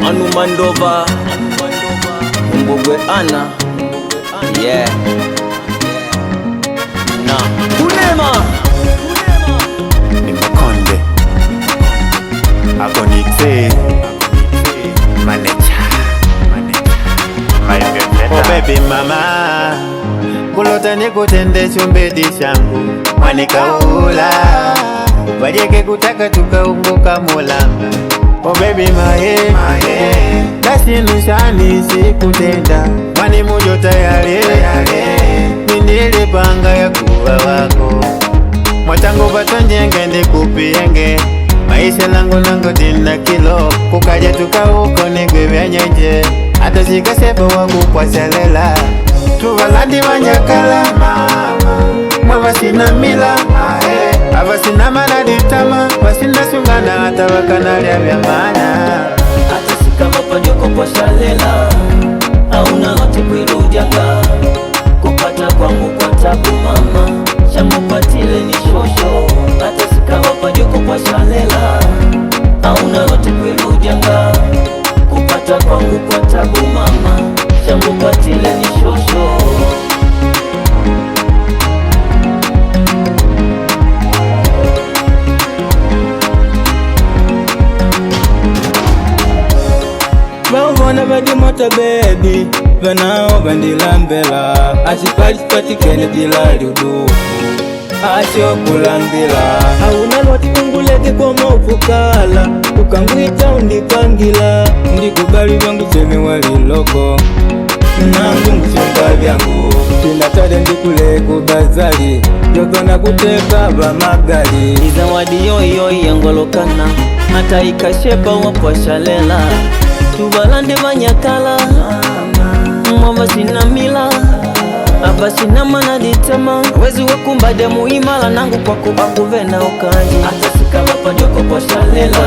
Anu Mandova Mbogwe Ana yeah na Kunema ni Mkonde Akonite Manecha Oh baby mama kulota nikutende chumbedi changu mwanikaula wajeke kutaka tukaumbuka mulanga Oh baby maye Nashinushani sikutenda Mwani mujo tayari Nindile panga ya kuwa wako Mwatangu batonjenge ndi kupienge Maisha langu nango tina kilo Kukaja tuka uko nigwe vyanyeje Hata shika sepa waku kwa shalela Tuvalandi wanyakala Mwa sina mila Ava sina manaditama Wasina sungana hata wakanalia vya mana Hata sika mapanyoko kwa shalela Hauna lote kuirujanga Kupata kwangu kwa tabu mama Shamupatile ni shosho Hata sika mapanyoko kwa shalela Hauna lote kuirujanga Kupata kwangu kwa tabu mama Shamupatile ni shosho Bawona badi mota baby Banao bandilambela Asipati kene dilali udu Asio kulambila Hauna lwati kunguleke kwa maupukala Ukangwita undipangila Ndikubali vyangu cheme waliloko Nangu mchunga vyangu Tinatade ndikule kubazali Yodona kuteka ba magali Izawadi yoyo yangolokana Hata ikashepa wapo shalela Tubalande manyakala Mwava sina mila Aba sina manaditama Wezi wakumbade muimala nangu kwa kubakuvena ukanji Hata sika wapajoko kwa shalela